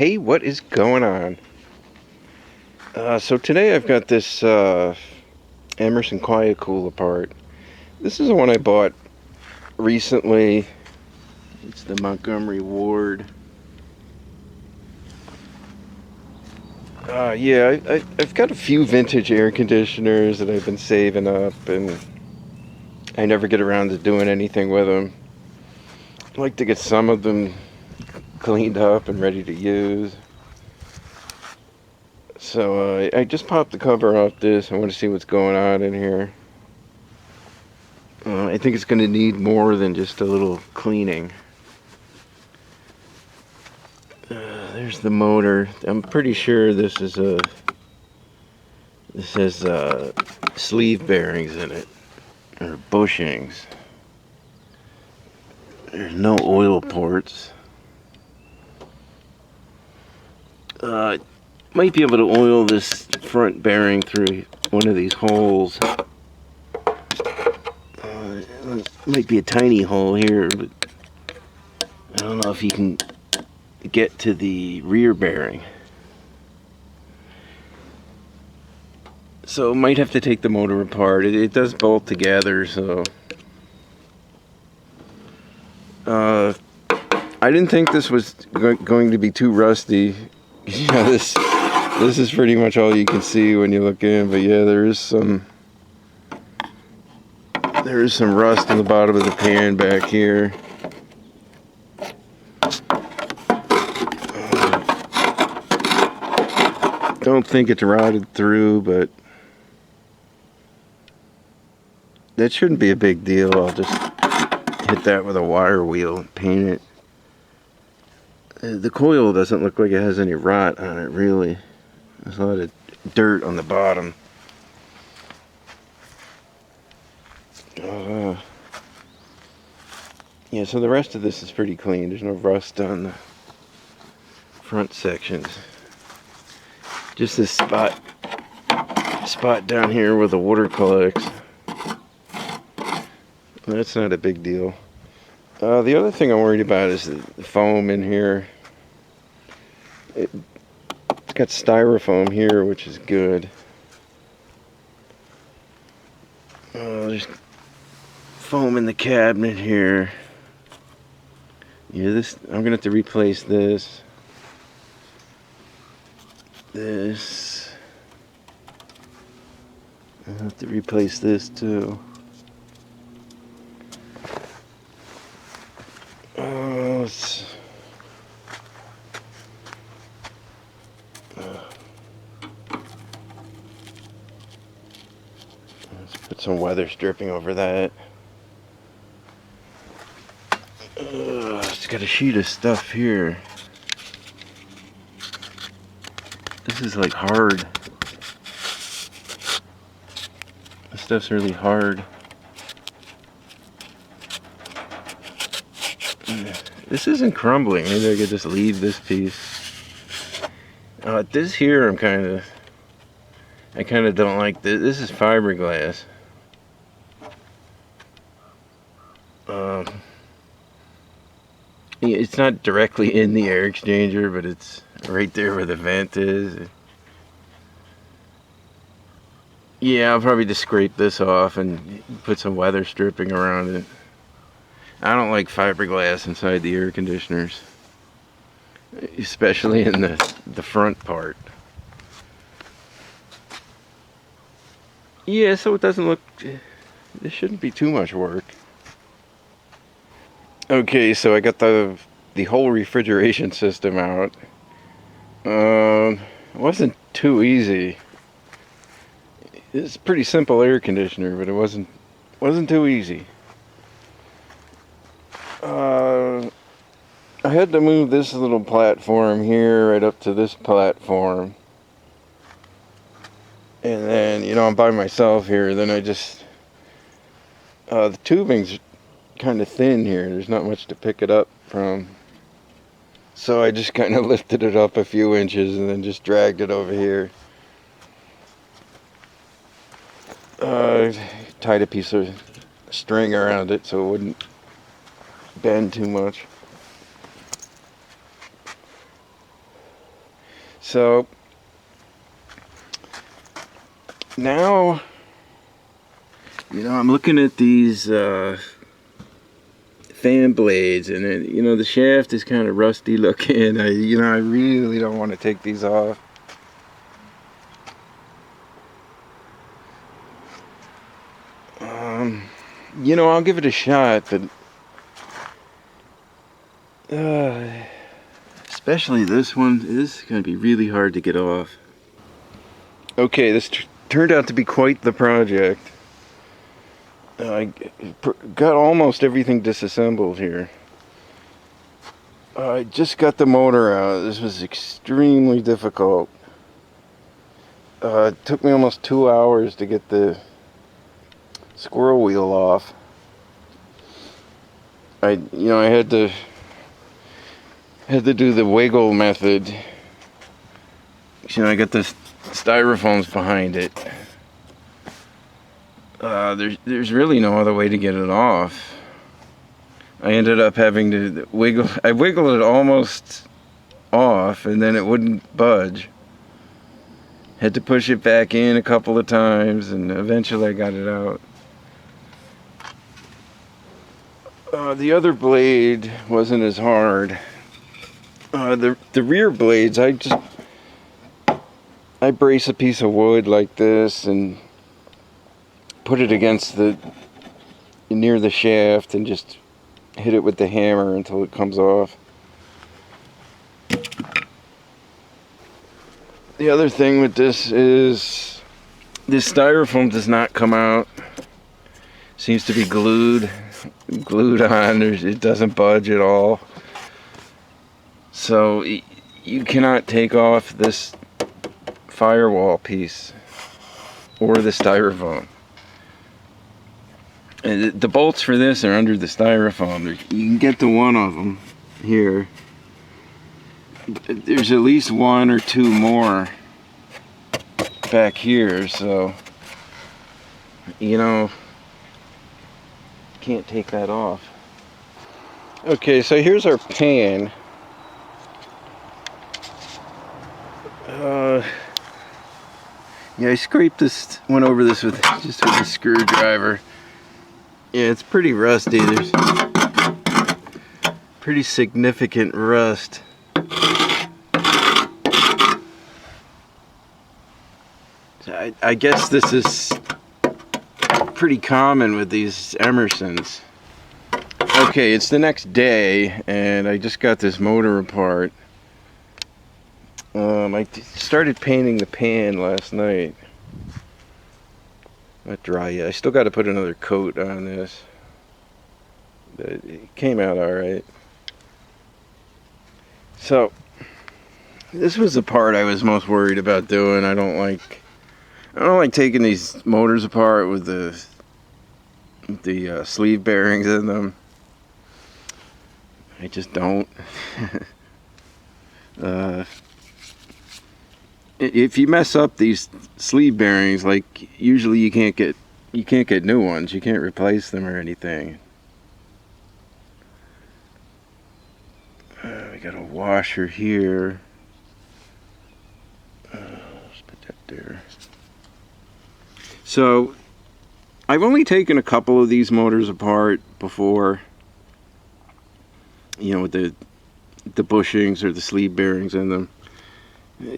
Hey, what is going on? So today I've got this Emerson Quiet-Cool apart. This is the one I bought recently. It's the Montgomery Ward. I've got a few vintage air conditioners that I've been saving up, and I never get around to doing anything with them. I'd like to get some of them cleaned up and ready to use. So I just popped the cover off this. I want to see what's going on in here. I think it's going to need more than just a little cleaning. There's the motor. I'm pretty sure this has sleeve bearings in it, or bushings. There's no oil ports. Might be able to oil this front bearing through one of these holes. Might be a tiny hole here, but I don't know if you can get to the rear bearing. So might have to take the motor apart. It does bolt together, so I didn't think this was going to be too rusty. You know, this is pretty much all you can see when you look in, but yeah, there is some rust in the bottom of the pan back here. Don't think it's rotted through, but that shouldn't be a big deal. I'll just hit that with a wire wheel and paint it. The coil doesn't look like it has any rot on it, really. There's a lot of dirt on the bottom. Yeah, so the rest of this is pretty clean. There's no rust on the front sections. Just this spot down here where the water collects. That's not a big deal. The other thing I'm worried about is the foam in here. It's got styrofoam here, which is good. There's foam in the cabinet here. Yeah, I'm gonna have to replace this. I'll have to replace this too. Let's put some weather stripping over that. It's got a sheet of stuff here. This is like hard. This stuff's really hard. This isn't crumbling. Maybe I could just leave this piece. This here, I kind of don't like this. This is fiberglass. It's not directly in the air exchanger, but it's right there where the vent is. Yeah, I'll probably just scrape this off and put some weather stripping around it. I don't like fiberglass inside the air conditioners, especially in the front part. Yeah, so it doesn't look, this shouldn't be too much work. Okay, so I got the whole refrigeration system out. It wasn't too easy. It's a pretty simple air conditioner, but it wasn't too easy. I had to move this little platform here right up to this platform. And then, you know, I'm by myself here. Then I just, the tubing's kind of thin here. There's not much to pick it up from. So I just kind of lifted it up a few inches and then just dragged it over here. Tied a piece of string around it so it wouldn't bend too much. So now, I'm looking at these fan blades, and the shaft is kind of rusty looking. I really don't want to take these off. I'll give it a shot, but especially this one is going to be really hard to get off. Okay, this turned out to be quite the project. I got almost everything disassembled here. I just got the motor out. This was extremely difficult. It took me almost 2 hours to get the squirrel wheel off. I had to do the wiggle method. I got the styrofoams behind it. There's really no other way to get it off. I ended up having to wiggle. I wiggled it almost off, and then it wouldn't budge. Had to push it back in a couple of times, and eventually I got it out. The other blade wasn't as hard. The rear blades, I brace a piece of wood like this and put it against near the shaft and just hit it with the hammer until it comes off. The other thing with this is this styrofoam does not come out. Seems to be glued on. It doesn't budge at all. So you cannot take off this firewall piece or the styrofoam. And the bolts for this are under the styrofoam. You can get to one of them here. There's at least one or two more back here, so can't take that off. Okay, so here's our pan. I scraped went over this with a screwdriver. Yeah, it's pretty rusty. There's pretty significant rust. So I guess this is pretty common with these Emersons. Okay, it's the next day, and I just got this motor apart. I started painting the pan last night. Not dry yet. I still got to put another coat on this. But it came out alright. So, this was the part I was most worried about doing. I don't like taking these motors apart with the sleeve bearings in them. I just don't. If you mess up these sleeve bearings, like usually you can't get new ones. You can't replace them or anything. We got a washer here. Let's put that there. So I've only taken a couple of these motors apart before. With the bushings or the sleeve bearings in them.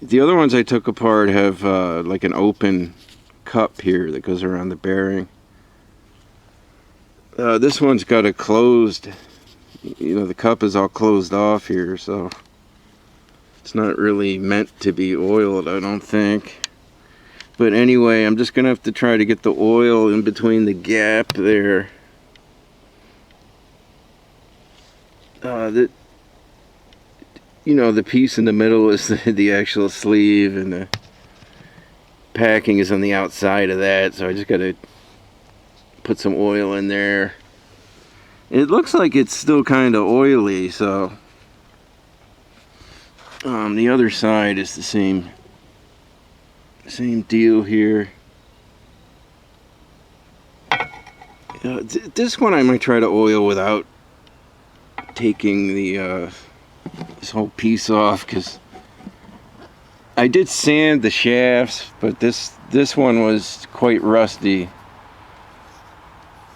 The other ones I took apart have like an open cup here that goes around the bearing. This one's got a closed, the cup is all closed off here, so it's not really meant to be oiled, I don't think. But anyway, I'm just going to have to try to get the oil in between the gap there. The piece in the middle is the actual sleeve, and the packing is on the outside of that, so I just got to put some oil in there. It looks like it's still kind of oily, so the other side is the same deal here. This one I might try to oil without taking this whole piece off, because I did sand the shafts, but this one was quite rusty.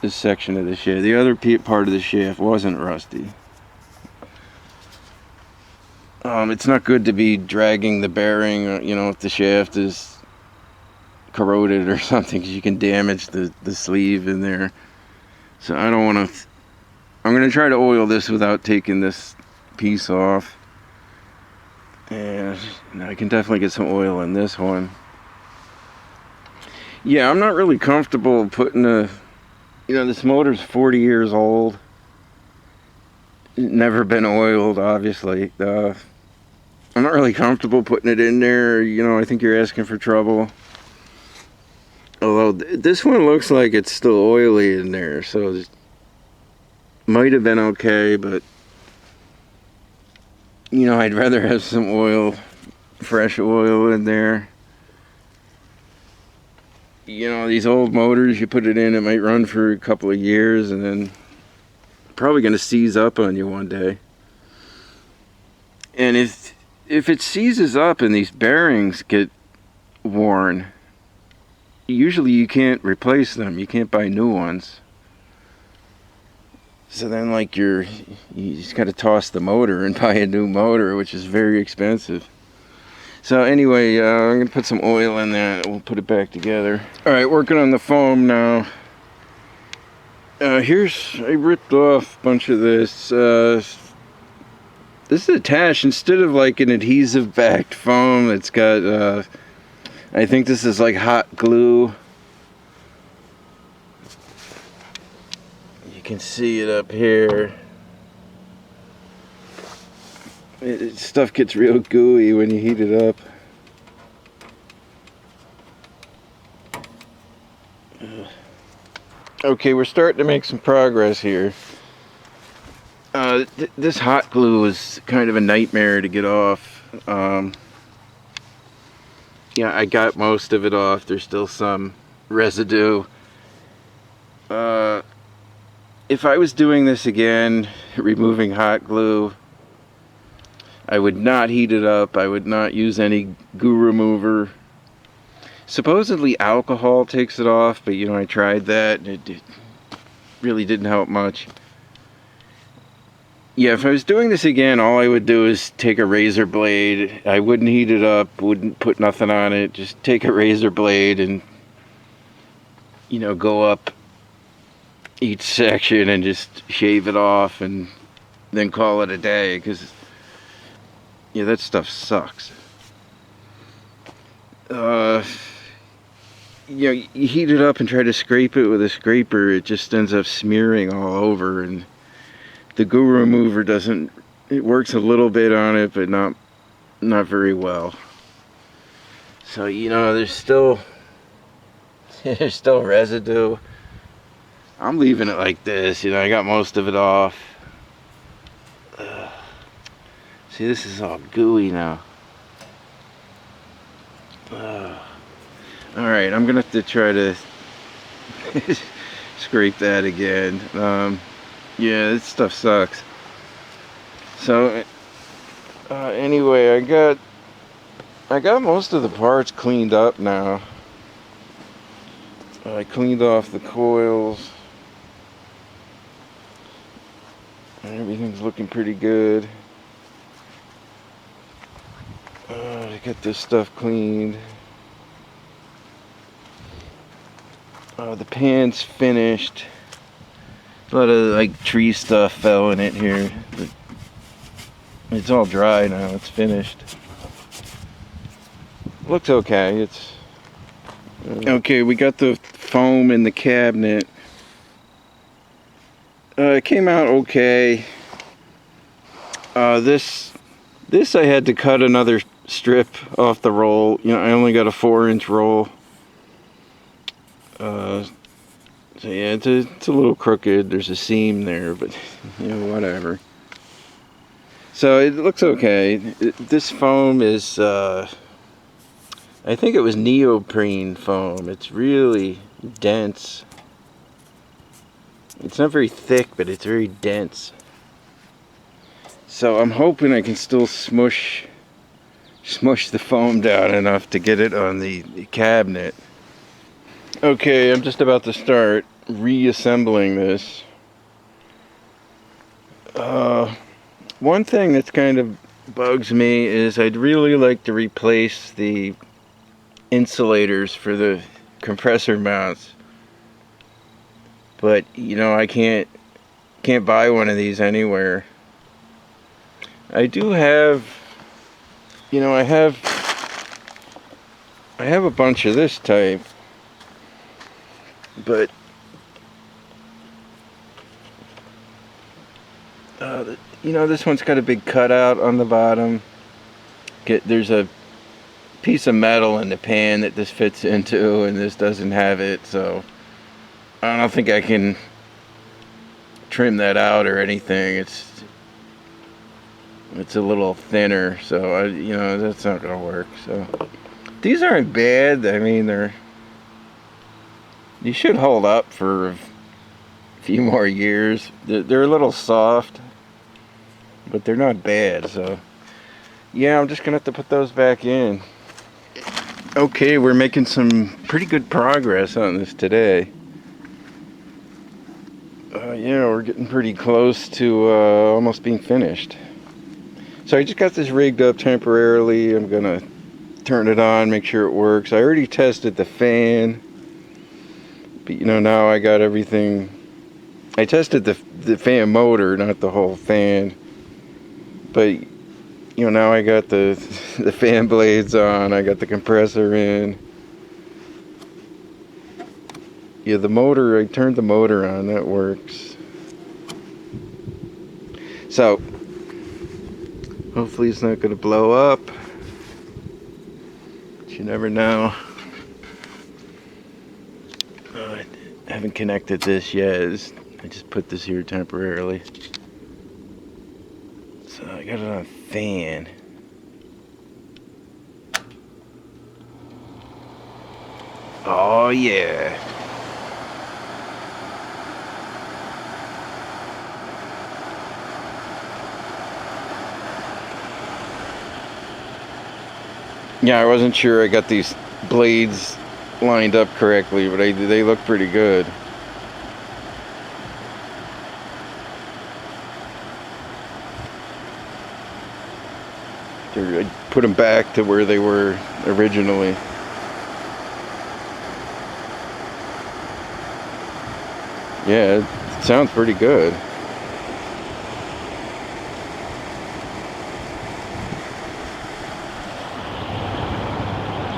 This section of the shaft. The other part of the shaft wasn't rusty. It's not good to be dragging the bearing, you know, if the shaft is corroded or something, because you can damage the sleeve in there. So I don't want to. I'm going to try to oil this without taking this piece off. And I can definitely get some oil in this one. Yeah, I'm not really comfortable putting a, you know, this motor's 40 years old. Never been oiled, obviously. I'm not really comfortable putting it in there. You know, I think you're asking for trouble. Although this one looks like it's still oily in there, so it might have been okay, but you know, I'd rather have some oil, fresh oil in there. You know, these old motors, you put it in, it might run for a couple of years and then probably going to seize up on you one day. And if it seizes up and these bearings get worn, usually you can't replace them. You can't buy new ones. So then, like, you just got to toss the motor and buy a new motor, which is very expensive. So anyway, I'm going to put some oil in there and we'll put it back together. Alright, working on the foam now. I ripped off a bunch of this. This is attached, instead of like an adhesive backed foam, it's got, I think this is like hot glue. You can see it up here. Stuff gets real gooey when you heat it up. Okay, we're starting to make some progress here. This hot glue is kind of a nightmare to get off. Yeah, I got most of it off. There's still some residue. If I was doing this again, removing hot glue, I would not heat it up. I would not use any goo remover. Supposedly alcohol takes it off, but you know, I tried that and it really didn't help much. Yeah, if I was doing this again, all I would do is take a razor blade. I wouldn't heat it up, wouldn't put nothing on it. Just take a razor blade and, you know, go up each section and just shave it off and then call it a day, because yeah, that stuff sucks. You know, you heat it up and try to scrape it with a scraper, it just ends up smearing all over, and the goo remover doesn't, it works a little bit on it, but not very well. So, you know, there's still residue. I'm leaving it like this, you know, I got most of it off. See, this is all gooey now. Alright, I'm gonna have to try to scrape that again. Yeah, this stuff sucks. So, anyway, I got most of the parts cleaned up now. I cleaned off the coils. And everything's looking pretty good. I got this stuff cleaned. The pan's finished. A lot of like tree stuff fell in it here. But it's all dry now. It's finished. Looks okay. It's okay. We got the foam in the cabinet. It came out okay. This I had to cut another strip off the roll. You know, I only got a 4-inch roll. So yeah, it's a little crooked. There's a seam there, but you know, whatever. So it looks okay. This foam is, I think it was neoprene foam. It's really dense. It's not very thick, but it's very dense. So I'm hoping I can still smush smush the foam down enough to get it on the cabinet. Okay, I'm just about to start reassembling this. One thing that's kind of bugs me is I'd really like to replace the insulators for the compressor mounts, but you know, I can't buy one of these anywhere. I do have, you know, I have a bunch of this type, but you know, this one's got a big cutout on the bottom. There's a piece of metal in the pan that this fits into, and this doesn't have it, so I don't think I can trim that out or anything. It's a little thinner, so you know, that's not gonna work. So these aren't bad. I mean, you should hold up for a few more years. They're a little soft, but they're not bad. So yeah, I'm just gonna have to put those back in. Okay, we're making some pretty good progress on this today. Yeah, we're getting pretty close to almost being finished. So I just got this rigged up temporarily. I'm gonna turn it on, make sure it works. I already tested the fan, but you know, now I got everything. I tested the fan motor, not the whole fan, but you know, now I got the fan blades on, I got the compressor in. Yeah, the motor, I turned the motor on, that works. So hopefully it's not going to blow up, but you never know. I haven't connected this yet. I just put this here temporarily. So I got it on fan. Oh yeah. Yeah, I wasn't sure I got these blades lined up correctly, but they look pretty good. I put them back to where they were originally. Yeah, it sounds pretty good.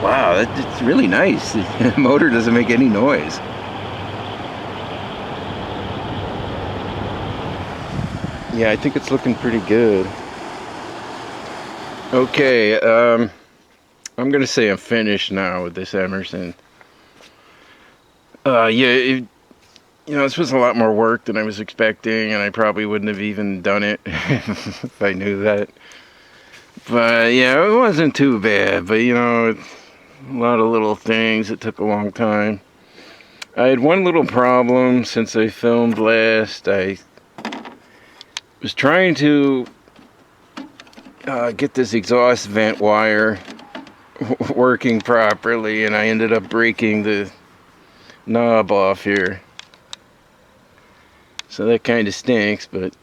Wow, it's really nice. The motor doesn't make any noise. Yeah, I think it's looking pretty good. Okay, I'm gonna say I'm finished now with this Emerson. Yeah, you know, this was a lot more work than I was expecting, and I probably wouldn't have even done it if I knew that. But yeah, it wasn't too bad, but you know, a lot of little things. It took a long time. I had one little problem since I filmed last. I was trying to get this exhaust vent wire working properly, and I ended up breaking the knob off here. So that kind of stinks, but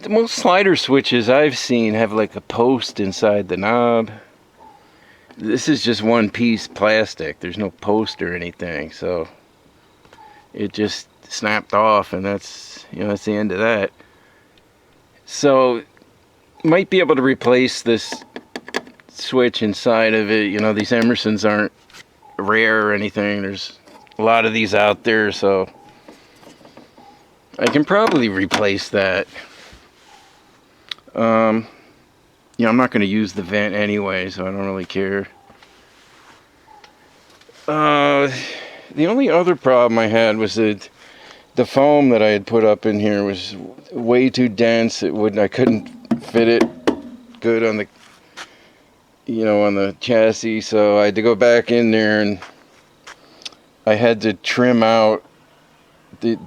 most slider switches I've seen have like a post inside the knob. This is just one piece plastic. There's no post or anything, so it just snapped off, and that's, you know, that's the end of that. So you might be able to replace this switch inside of it. You know, these Emersons aren't rare or anything. There's a lot of these out there, so I can probably replace that. You know, I'm not going to use the vent anyway, so I don't really care. The only other problem I had was that the foam that I had put up in here was way too dense. I couldn't fit it good on the, you know, on the chassis, so I had to go back in there and I had to trim out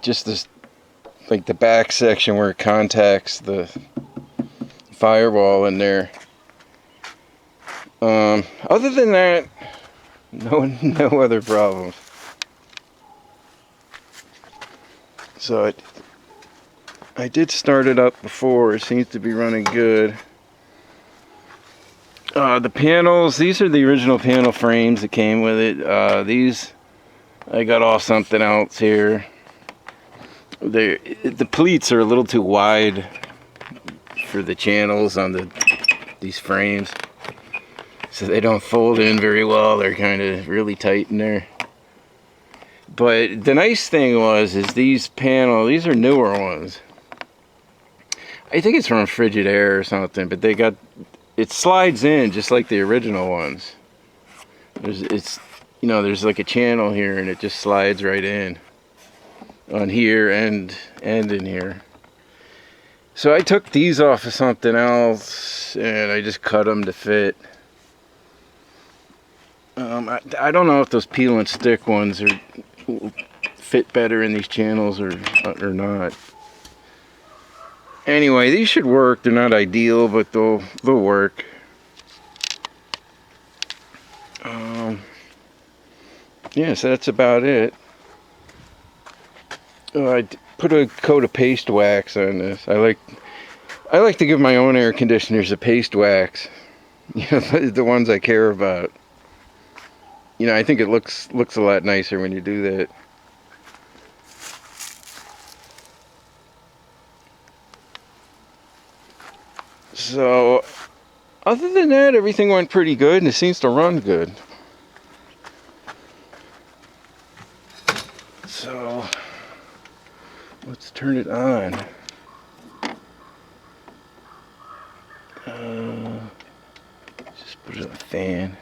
just this, like the back section where it contacts the firewall in there. Other than that, no other problems. So I did start it up before. It seems to be running good. The panels, these are the original panel frames that came with it. These, I got off something else here. The pleats are a little too wide for the channels on these frames, so they don't fold in very well. They're kind of really tight in there. But the nice thing is these are newer ones. I think it's from Frigidaire or something, but it slides in just like the original ones. There's like a channel here, and it just slides right in on here and in here. So I took these off of something else, and I just cut them to fit. I don't know if those peel and stick ones fit better in these channels or not. Anyway, these should work. They're not ideal, but they'll work. Yeah, so that's about it. I put a coat of paste wax on this. I like to give my own air conditioners a paste wax. The ones I care about. I think it looks a lot nicer when you do that. So, other than that, everything went pretty good, and it seems to run good. So, let's turn it on. Just put it on a fan.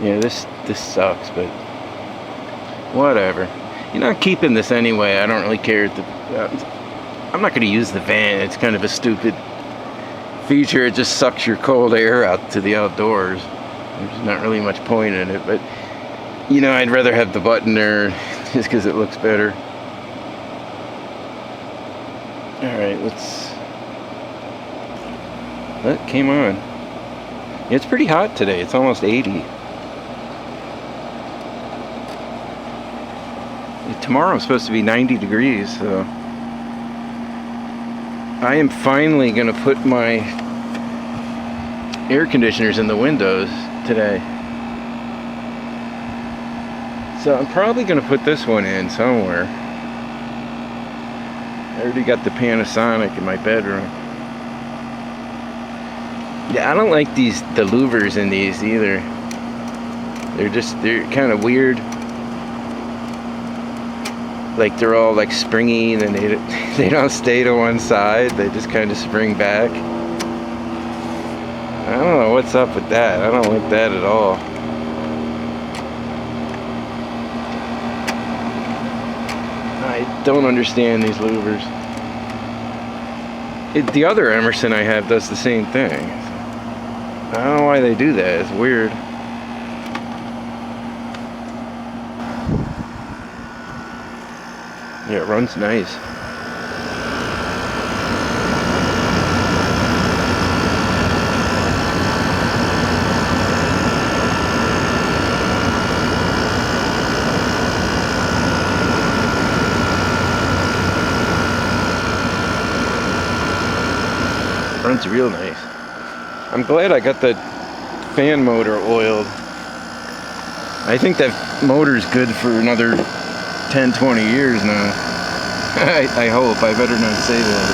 Yeah, this sucks, but whatever. You're not keeping this anyway. I don't really care. I'm not going to use the fan. It's kind of a stupid feature. It just sucks your cold air out to the outdoors. There's not really much point in it, but I'd rather have the button there just because it looks better. Alright, that came on. It's pretty hot today. It's almost 80. Tomorrow's supposed to be 90 degrees, so I am finally going to put my air conditioners in the windows today. So I'm probably going to put this one in somewhere. I already got the Panasonic in my bedroom. Yeah, I don't like the louvers in these either. They're kind of weird. Like they're all like springy, and they don't stay to one side. They just kind of spring back. I don't know what's up with that. I don't like that at all. I don't understand these louvers. The other Emerson I have does the same thing. I don't know why they do that. It's weird. Yeah, it runs nice. Runs real nice. I'm glad I got the fan motor oiled. I think that motor's good for another 10-20 years now. I hope. I better not say that.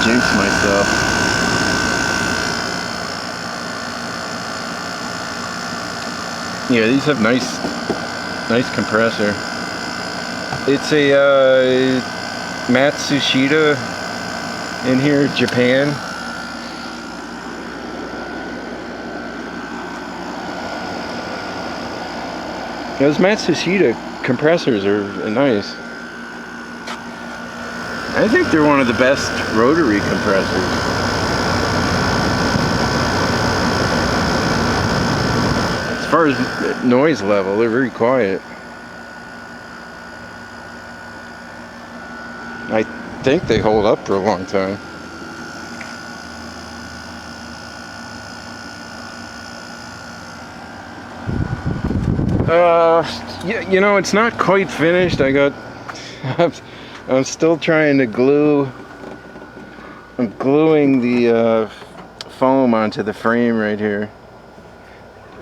Jinx myself. Yeah, these have nice compressor. It's a Matsushita in here, Japan. Those Matsushita compressors are nice. I think they're one of the best rotary compressors. As far as noise level, they're very quiet. I think they hold up for a long time. Yeah, you know, it's not quite finished. I'm still trying to glue. I'm gluing the foam onto the frame right here.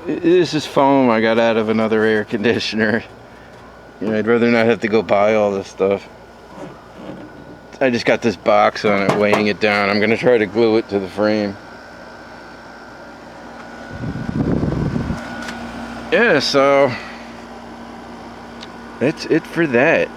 This is foam I got out of another air conditioner. You know, I'd rather not have to go buy all this stuff. I just got this box on it, weighing it down. I'm gonna try to glue it to the frame. Yeah, so that's it for that.